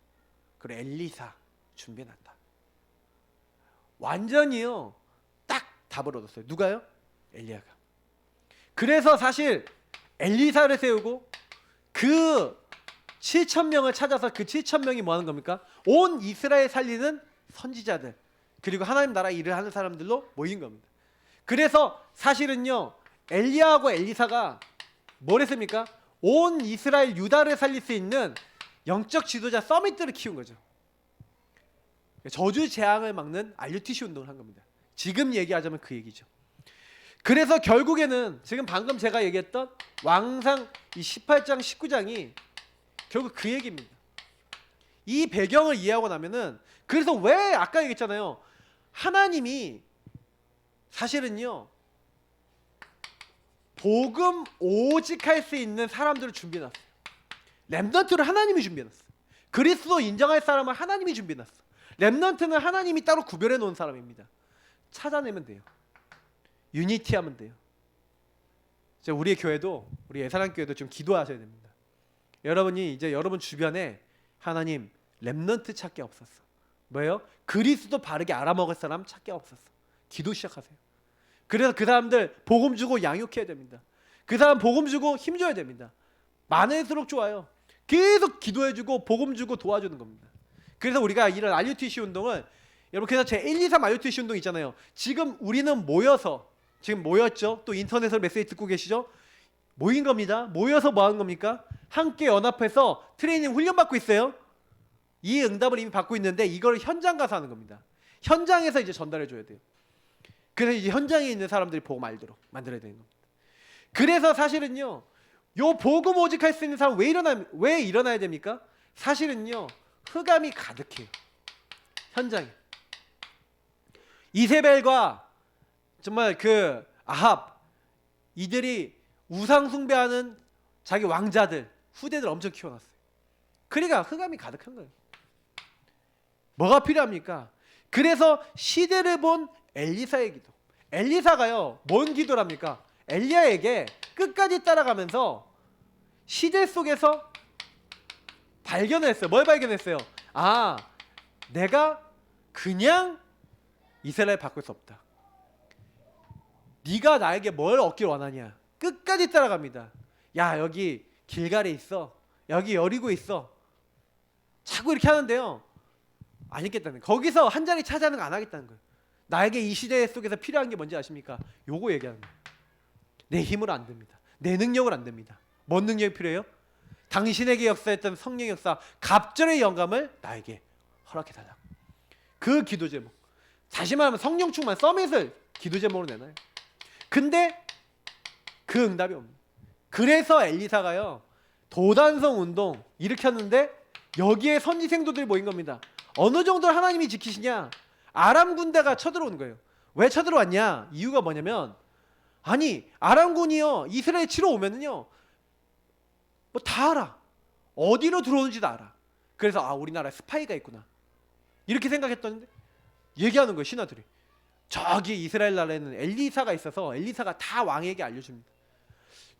그리고 엘리사 준비해놨다. 완전히요 딱 답을 얻었어요. 누가요? 엘리야가. 그래서 사실 엘리사를 세우고 그 7,000명을 찾아서 그 7,000명이 뭐 하는 겁니까? 온 이스라엘 살리는 선지자들 그리고 하나님 나라 일을 하는 사람들로 모인 겁니다. 그래서 사실은요 엘리야하고 엘리사가 뭘 했습니까? 온 이스라엘 유다를 살릴 수 있는 영적 지도자 서밋들을 키운 거죠. 저주 재앙을 막는 RUTC 운동을 한 겁니다. 지금 얘기하자면 그 얘기죠. 그래서 결국에는 지금 방금 제가 얘기했던 왕상 이 18장 19장이 결국 그 얘기입니다. 이 배경을 이해하고 나면은 그래서 왜 아까 얘기했잖아요. 하나님이 사실은요 복음 오직 할 수 있는 사람들을 준비해놨어요. 렘넌트를 하나님이 준비해놨어요. 그리스도 인정할 사람을 하나님이 준비해놨어. 렘넌트는 하나님이 따로 구별해 놓은 사람입니다. 찾아내면 돼요. 유니티하면 돼요. 우리의 교회도 우리 예사랑교회도 좀 기도하셔야 됩니다. 여러분이 이제 여러분 주변에 하나님 렘넌트 찾기 없었어. 뭐예요? 그리스도 바르게 알아먹을 사람 찾기 없었어. 기도 시작하세요. 그래서 그 사람들 복음 주고 양육해야 됩니다. 그 사람 복음 주고 힘줘야 됩니다. 많을수록 좋아요. 계속 기도해주고 복음 주고 도와주는 겁니다. 그래서 우리가 이런 RUTC 운동을 여러분 그래서 제 1, 2, 3 RUTC 운동 있잖아요. 지금 우리는 모여서 지금 모였죠. 또 인터넷으로 메시지 듣고 계시죠? 모인 겁니다. 모여서 뭐 하는 겁니까? 함께 연합해서 트레이닝 훈련 받고 있어요. 이 응답을 이미 받고 있는데 이걸 현장 가서 하는 겁니다. 현장에서 이제 전달해 줘야 돼요. 그래서 이제 현장에 있는 사람들이 복음 알도록 만들어야 되는 겁니다. 그래서 사실은요, 요 복음 오직 할 수 있는 사람 왜 일어나야 됩니까? 사실은요, 흑암이 가득해요. 현장에. 이세벨과 정말 그 아합 이들이 우상 숭배하는 자기 왕자들 후대들 엄청 키워놨어요. 그러니까 흑암이 가득한 거예요. 뭐가 필요합니까? 그래서 시대를 본 엘리사의 기도. 엘리사가요, 뭔 기도를 합니까? 엘리야에게 끝까지 따라가면서 시대 속에서 발견했어요. 뭘 발견했어요? 아, 내가 그냥 이스라엘 바꿀 수 없다. 네가 나에게 뭘 얻길 원하냐? 끝까지 따라갑니다. 야, 여기 길갈에 있어. 여기 여리고 있어. 자꾸 이렇게 하는데요, 안 있겠다는 거예요. 거기서 한 자리 차지하는 거 안 하겠다는 거예요. 나에게 이 시대 속에서 필요한 게 뭔지 아십니까? 요거 얘기하는 거예요. 내 힘으로 안 됩니다. 내 능력으로 안 됩니다. 뭔 능력이 필요해요? 당신에게 역사했던 성령 역사, 갑절의 영감을 나에게 허락해달라고. 그 기도 제목, 다시 말하면 성령 충만 서밋을 기도 제목으로 내놔요. 근데 그 응답이 없는. 그래서 엘리사가요, 도단성 운동 일으켰는데 여기에 선지 생도들이 모인 겁니다. 어느 정도 하나님이 지키시냐? 아람 군대가 쳐들어온 거예요. 왜 쳐들어왔냐? 이유가 뭐냐면, 아니 아람군이요 이스라엘 치러 오면은요 뭐 다 알아. 어디로 들어오는지도 알아. 그래서 아, 우리나라에 스파이가 있구나 이렇게 생각했던데, 얘기하는 거예요 신하들이. 저기 이스라엘 나라에는 엘리사가 있어서 엘리사가 다 왕에게 알려줍니다.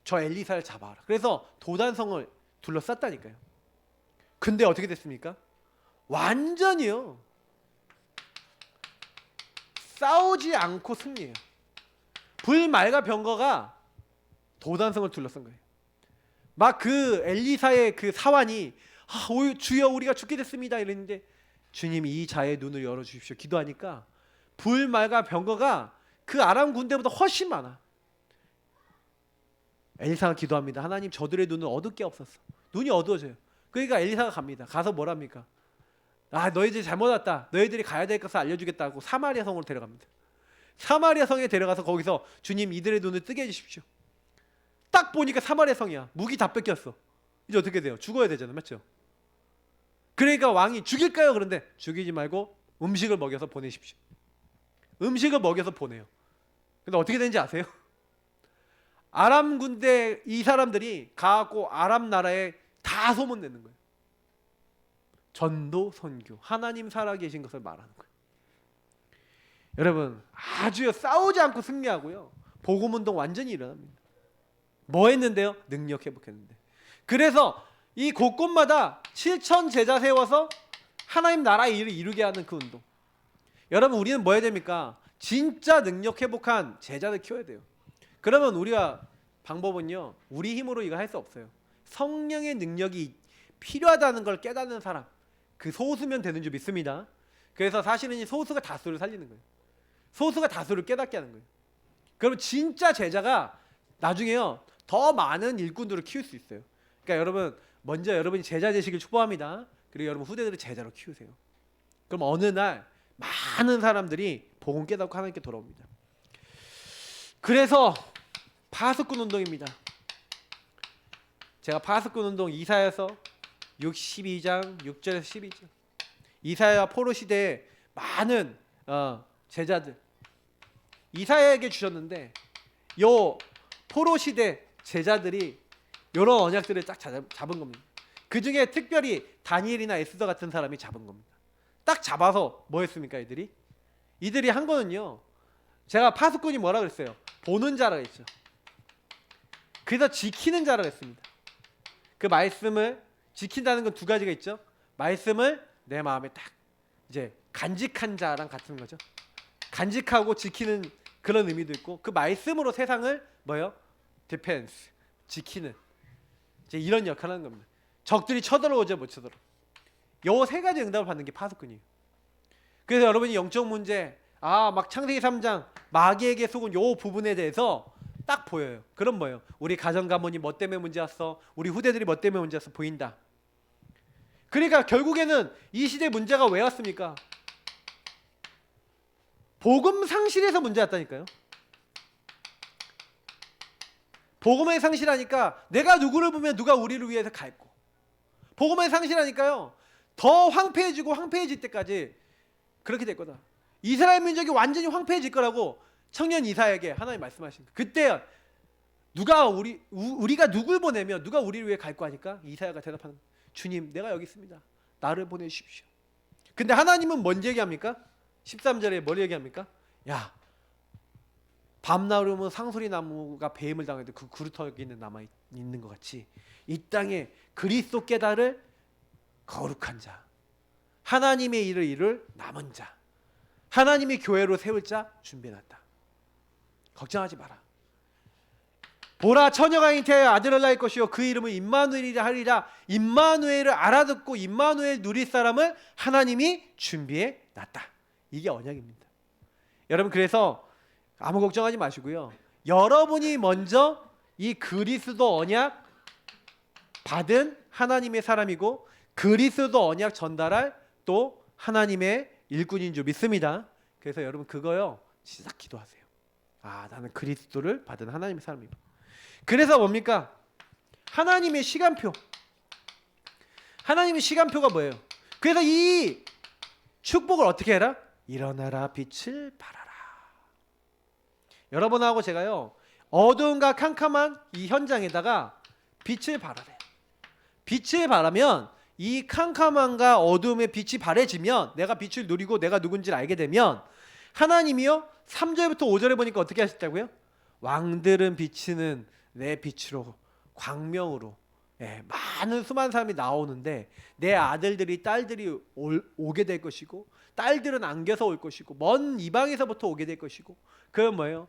저 엘리사를 잡아라. 그래서 도단성을 둘러쌌다니까요. 근데 어떻게 됐습니까? 완전히요 싸우지 않고 승리해요. 불말과 병거가 도단성을 둘러싼 거예요. 막 그 엘리사의 그 사환이 주여 우리가 죽게 됐습니다 이랬는데, 주님 이 자의 눈을 열어주십시오 기도하니까 불말과 병거가 그 아람 군대보다 훨씬 많아. 엘리사가 기도합니다. 하나님 저들의 눈을 어둡게 없었어. 눈이 어두워져요. 그러니까 엘리사가 갑니다. 가서 뭐랍니까? 아, 너희들이 잘못 왔다. 너희들이 가야 될 것을 알려주겠다고 사마리아 성으로 데려갑니다. 사마리아 성에 데려가서 거기서 주님 이들의 눈을 뜨게 해주십시오. 딱 보니까 사마리아 성이야. 무기 다 뺏겼어. 이제 어떻게 돼요? 죽어야 되잖아, 맞죠? 그러니까 왕이 죽일까요? 그런데 죽이지 말고 음식을 먹여서 보내십시오. 음식을 먹여서 보내요. 근데 어떻게 되는지 아세요? 아람 군대 이 사람들이 가고 아람 나라에 다 소문내는 거예요. 전도 선교, 하나님 살아계신 것을 말하는 거예요. 여러분, 아주 싸우지 않고 승리하고요, 복음운동 완전히 일어납니다. 뭐 했는데요? 능력 회복했는데. 그래서 이 곳곳마다 7천 제자 세워서 하나님 나라의 일을 이루게 하는 그 운동. 여러분, 우리는 뭐 해야 됩니까? 진짜 능력 회복한 제자를 키워야 돼요. 그러면 우리가 방법은요, 우리 힘으로 이거 할 수 없어요. 성령의 능력이 필요하다는 걸 깨닫는 사람, 그 소수면 되는 줄 믿습니다. 그래서 사실은 이 소수가 다수를 살리는 거예요. 소수가 다수를 깨닫게 하는 거예요. 그러면 진짜 제자가 나중에요 더 많은 일꾼들을 키울 수 있어요. 그러니까 여러분, 먼저 여러분이 제자 되시길 축복합니다. 그리고 여러분 후대들을 제자로 키우세요. 그럼 어느 날 많은 사람들이 복음 깨닫고 하나님께 돌아옵니다. 그래서 파수꾼 운동입니다. 제가 파수꾼 운동 이사야서 62장 6절에서 12절, 이사야 포로 시대에 많은 제자들 이사야에게 주셨는데, 요 포로 시대 제자들이 이런 언약들을 딱 잡은 겁니다. 그 중에 특별히 다니엘이나 에스더 같은 사람이 잡은 겁니다. 딱 잡아서 뭐 했습니까? 이들이 한 거는요, 제가 파수꾼이 뭐라 그랬어요? 보는 자라 했죠. 그래서 지키는 자라 했습니다. 그 말씀을 지킨다는 건 두 가지가 있죠. 말씀을 내 마음에 딱 이제 간직한 자랑 같은 거죠. 간직하고 지키는 그런 의미도 있고, 그 말씀으로 세상을 뭐요? 디펜스, 지키는, 이제 이런 역할을 하는 겁니다. 적들이 쳐들어오죠, 못 쳐들어. 요 세 가지 응답을 받는 게 파수꾼이에요. 그래서 여러분이 영적 문제, 막 창세기 3장 마귀에게 속은 요 부분에 대해서 딱 보여요. 그럼 뭐예요? 우리 가정 가문이 뭐 때문에 문제 왔어? 우리 후대들이 뭐 때문에 문제 왔어? 보인다. 그러니까 결국에는 이 시대 문제가 왜 왔습니까? 복음 상실에서 문제 왔다니까요. 복음의 상실하니까 내가 누구를 보면 누가 우리를 위해서 갈고, 복음의 상실하니까요 더 황폐해질 때까지 그렇게 될 거다. 이스라엘 민족이 완전히 황폐해질 거라고 청년 이사야에게 하나님 말씀하신 거예요. 그때 누가 우리가 누굴 보내며 누가 우리를 위해 갈고 하니까 이사야가 대답하는 거예요. 주님, 내가 여기 있습니다. 나를 보내주십시오. 근데 하나님은 뭔 얘기합니까? 13절에 뭘 얘기합니까? 야, 밤나루면 상소리 나무가 배임을 당해도 그 그루터기는 남아 있는 것 같이 이 땅에 그리스도 깨달을 거룩한 자, 하나님의 일을 이룰 남은 자, 하나님의 교회로 세울 자 준비해놨다. 걱정하지 마라. 보라, 처녀가 잉태하여 아들을 낳을 것이요 그 이름을 임마누엘이라 하리라. 임마누엘을 알아듣고 임마누엘 누릴 사람을 하나님이 준비해 놨다. 이게 언약입니다. 여러분, 그래서 아무 걱정하지 마시고요. 여러분이 먼저 이 그리스도 언약 받은 하나님의 사람이고 그리스도 언약 전달할 또 하나님의 일꾼인 줄 믿습니다. 그래서 여러분 그거요, 진짜 기도하세요. 아, 나는 그리스도를 받은 하나님의 사람이고. 그래서 뭡니까? 하나님의 시간표. 하나님의 시간표가 뭐예요? 그래서 이 축복을 어떻게 해라? 일어나라, 빛을 발하라. 여러분하고 제가요, 어두움과 캄캄한 이 현장에다가 빛을 발하래요. 빛을 발하면 이 캄캄함과 어두움의 빛이 발해지면, 내가 빛을 누리고 내가 누군지를 알게 되면 하나님이요 3절부터 5절에 보니까 어떻게 하셨다고요? 왕들은 비치는 내 빛으로, 광명으로, 많은 수많은 사람이 나오는데 내 아들들이 딸들이 오게 될 것이고, 딸들은 안겨서 올 것이고, 먼 이방에서부터 오게 될 것이고, 그건 뭐예요?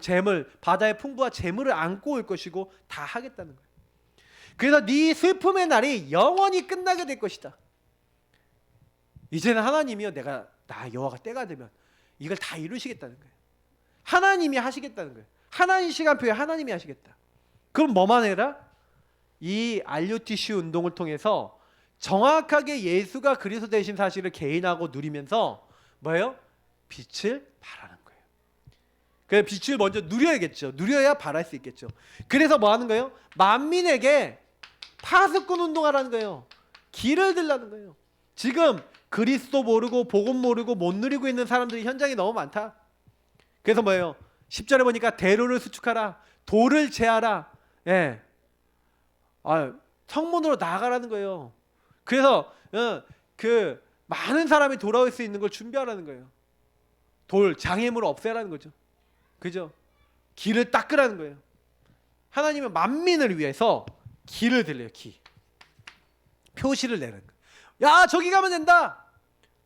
재물, 바다의 풍부와 재물을 안고 올 것이고 다 하겠다는 거예요. 그래서 네 슬픔의 날이 영원히 끝나게 될 것이다. 이제는 하나님이요, 나 여호와가 때가 되면 이걸 다 이루시겠다는 거예요. 하나님이 하시겠다는 거예요. 하나님 시간표에 하나님이 하시겠다. 그럼 뭐만 해라? 이 RUTC 운동을 통해서 정확하게 예수가 그리스도 되신 사실을 개인하고 누리면서 뭐예요? 빛을 발하는 거예요. 그래서 빛을 먼저 누려야겠죠. 누려야 발할 수 있겠죠. 그래서 뭐 하는 거예요? 만민에게 파수꾼 운동하라는 거예요. 길을 들라는 거예요. 지금 그리스도 모르고 복음 모르고 못 누리고 있는 사람들이 현장에 너무 많다. 그래서 뭐예요? 10절에 보니까 대로를 수축하라, 돌을 제하라, 성문으로 나아가라는 거예요. 그래서 그 많은 사람이 돌아올 수 있는 걸 준비하라는 거예요. 장애물을 없애라는 거죠. 그죠? 길을 닦으라는 거예요. 하나님은 만민을 위해서 길을 들려요. 표시를 내는 거예요. 야, 저기 가면 된다.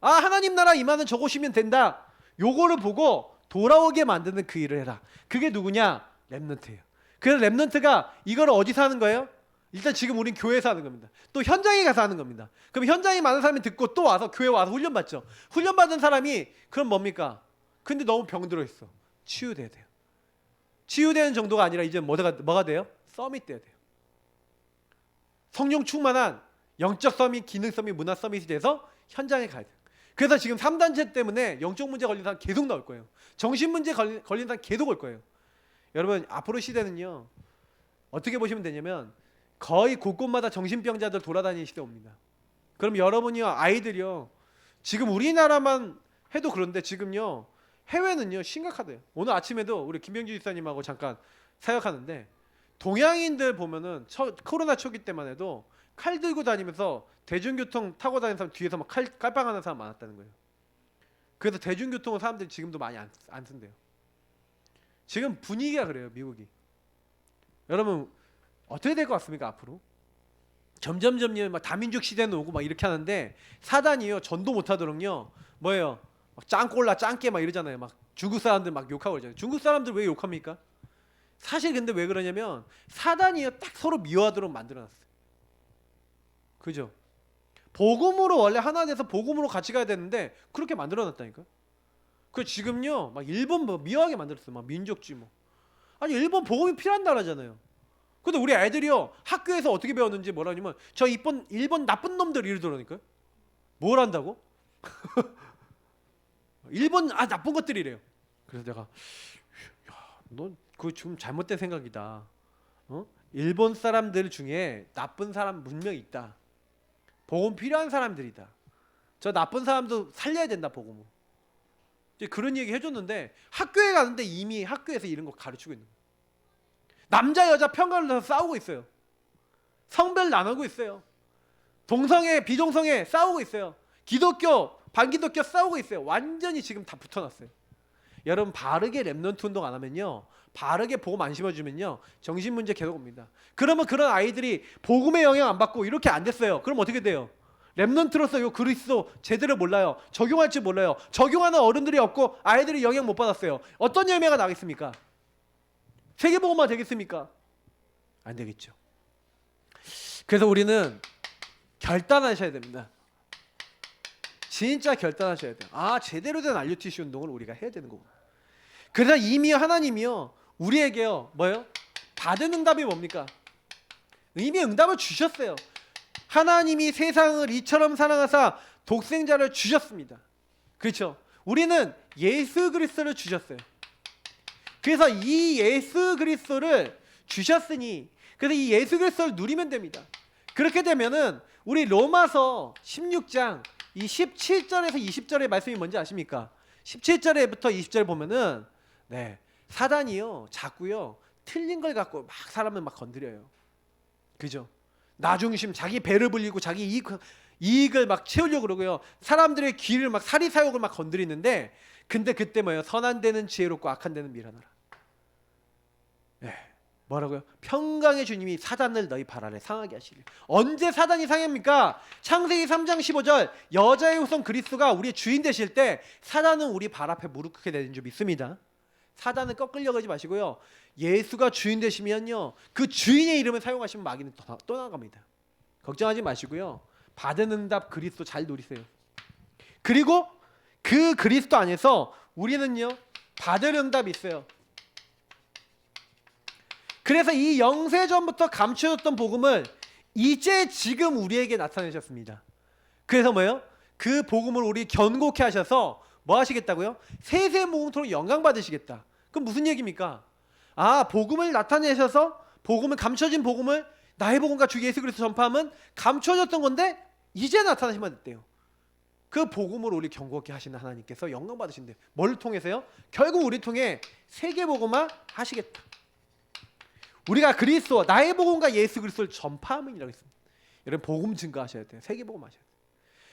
아, 하나님 나라 임하는 저곳이면 된다. 요거를 보고 돌아오게 만드는 그 일을 해라. 그게 누구냐? 렘넌트예요. 그래서 렘넌트가 이걸 어디서 하는 거예요? 일단 지금 우린 교회에서 하는 겁니다. 또 현장에 가서 하는 겁니다. 그럼 현장에 많은 사람이 듣고 또 와서 교회 와서 훈련 받죠. 훈련 받은 사람이 그럼 뭡니까? 근데 너무 병들어 있어. 치유돼야 돼요. 치유되는 정도가 아니라 이제 뭐가 돼요? 서밋 돼야 돼요. 성령 충만한 영적 서밋, 기능 서밋, 문화 서밋이 돼서 현장에 가야 돼요. 그래서 지금 3단체 때문에 영적 문제 걸린 사람 계속 나올 거예요. 정신 문제 걸린 사람 계속 올 거예요. 여러분, 앞으로 시대는요, 어떻게 보시면 되냐면 거의 곳곳마다 정신병자들 돌아다니는 시대 옵니다. 그럼 여러분이요, 아이들이요, 지금 우리나라만 해도 그런데 지금요 해외는요 심각하대요. 오늘 아침에도 우리 김병주 집사님하고 잠깐 사역하는데 동양인들 보면은 코로나 초기 때만 해도 칼 들고 다니면서 대중교통 타고 다니는 사람 뒤에서 막 깔빵하는 사람 많았다는 거예요. 그래서 대중교통은 사람들이 지금도 많이 안 쓴대요. 지금 분위기가 그래요, 미국이. 여러분 어떻게 될 것 같습니까? 앞으로 점점 막 다민족 시대는 오고 막 이렇게 하는데 사단이요 전도 못하도록요 뭐예요? 막 짱꼴라 짱깨 막 이러잖아요. 막 중국 사람들 막 욕하고 그러잖아요. 중국 사람들 왜 욕합니까? 사실 근데 왜 그러냐면 사단이요 딱 서로 미워하도록 만들어놨어요. 그죠? 복음으로 원래 하나 돼서 복음으로 같이 가야 되는데 그렇게 만들어놨다니까. 그 지금요 막 일본 뭐 미워하게 만들었어요. 막 민족주의 뭐. 아니 일본 복음이 필요한 나라잖아요. 근데 우리 애들이요 학교에서 어떻게 배웠는지 뭐라냐면 저 일본 나쁜 놈들 이러더라니까요. 뭘 한다고? 일본 나쁜 것들이래요. 그래서 내가 너 그거 좀 잘못된 생각이다. 일본 사람들 중에 나쁜 사람 분명히 있다. 복음 필요한 사람들이다. 저 나쁜 사람도 살려야 된다 복음으로. 이제 그런 얘기 해줬는데 학교에 가는데 이미 학교에서 이런 거 가르치고 있는 거예요. 남자 여자 편가를 내서 싸우고 있어요. 성별 나누고 있어요. 동성애 비동성애 싸우고 있어요. 기독교 반기독교 싸우고 있어요. 완전히 지금 다 붙어놨어요. 여러분 바르게 렘넌트 운동 안 하면요, 바르게 복음 안 심어주면요, 정신 문제 계속 옵니다. 그러면 그런 아이들이 복음의 영향 안 받고 이렇게 안 됐어요. 그럼 어떻게 돼요? 렘넌트로서 요 그리스도 제대로 몰라요. 적용할 줄 몰라요. 적용하는 어른들이 없고 아이들이 영향 못 받았어요. 어떤 열매가 나겠습니까? 세계복음화 되겠습니까? 안 되겠죠. 그래서 우리는 결단하셔야 됩니다. 진짜 결단하셔야 돼요. 아, 제대로 된 RUTC 운동을 우리가 해야 되는 거구나. 그래서 이미 하나님이요, 우리에게요, 뭐예요? 받은 응답이 뭡니까? 이미 응답을 주셨어요. 하나님이 세상을 이처럼 사랑하사 독생자를 주셨습니다. 그렇죠? 우리는 예수 그리스도를 주셨어요. 그래서 이 예수 그리스도를 주셨으니, 그래서 이 예수 그리스도를 누리면 됩니다. 그렇게 되면은 우리 로마서 16장 이 17절에서 20절의 말씀이 뭔지 아십니까? 17절에부터 20절 보면은 사단이요, 자꾸요 틀린 걸 갖고 막 사람을 막 건드려요. 그죠? 나중심, 자기 배를 불리고 자기 이익을 막 채우려고 그러고요. 사람들의 귀를 막 사리사욕을 막 건드리는데, 근데 그때 뭐예요? 선한 데는 지혜롭고 악한 데는 미련하라. 뭐라고요? 평강의 주님이 사단을 너희 발 아래 상하게 하시리. 언제 사단이 상합니까? 창세기 3장 15절 여자의 후손 그리스도가 우리의 주인 되실 때 사단은 우리 발 앞에 무릎 꿇게 되는 줄 믿습니다. 사단은 꺾으려고 하지 마시고요, 예수가 주인 되시면요, 그 주인의 이름을 사용하시면 마귀는 떠나갑니다. 걱정하지 마시고요, 받은 응답 그리스도 잘 누리세요. 그리고 그 그리스도 안에서 우리는요 받을 응답이 있어요. 그래서 이 영세전부터 감춰졌던 복음을 이제 지금 우리에게 나타내셨습니다. 그래서 뭐예요? 그 복음을 우리 견고케 하셔서 뭐 하시겠다고요? 세세모금토록 영광 받으시겠다. 그럼 무슨 얘기입니까? 아, 복음을 나타내셔서 복음을, 감춰진 복음을, 나의 복음과 주 예수 그리스도 전파하면 감춰졌던 건데 이제 나타나시면 됐대요. 그 복음을 우리 견고케 하시는 하나님께서 영광 받으신대요. 뭘 통해서요? 결국 우리 통해 세계복음화 하시겠다. 우리가 그리스도, 나의 복음과 예수 그리스도를 전파함이라고 했습니다. 여러분 복음 증거하셔야 돼요. 세계복음 하셔야 돼요.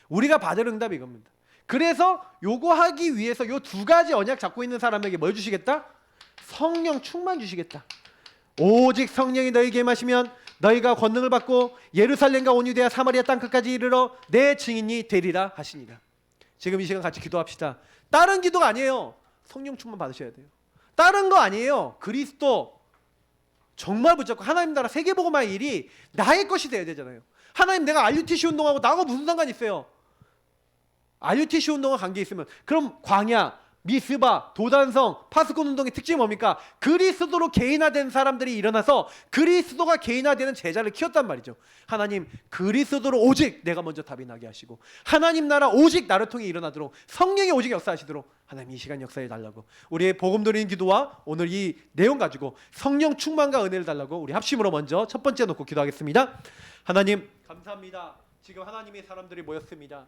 우리가 받을 응답이 이겁니다. 그래서 요거 하기 위해서 요 두 가지 언약 잡고 있는 사람에게 뭘 주시겠다? 성령 충만 주시겠다. 오직 성령이 너희에게 임하시면 너희가 권능을 받고 예루살렘과 온 유대와 사마리아 땅끝까지 이르러 내 증인이 되리라 하시니라. 지금 이 시간 같이 기도합시다. 다른 기도가 아니에요. 성령 충만 받으셔야 돼요. 다른 거 아니에요. 그리스도 정말 붙잡고 하나님 나라 세계복음화의 일이 나의 것이 돼야 되잖아요. 하나님, 내가 RUTC 운동하고 나하고 무슨 상관이 있어요? RUTC 운동과 관계 있으면 그럼 광야, 미스바, 도단성, 파스콘 운동의 특징이 뭡니까? 그리스도로 개인화된 사람들이 일어나서 그리스도가 개인화되는 제자를 키웠단 말이죠. 하나님, 그리스도로 오직 내가 먼저 답이 나게 하시고 하나님 나라 오직 나를 통해 일어나도록 성령이 오직 역사하시도록 하나님 이 시간 역사해 달라고, 우리의 복음 드리는 기도와 오늘 이 내용 가지고 성령 충만과 은혜를 달라고 우리 합심으로 먼저 첫 번째 놓고 기도하겠습니다. 하나님 감사합니다. 지금 하나님의 사람들이 모였습니다.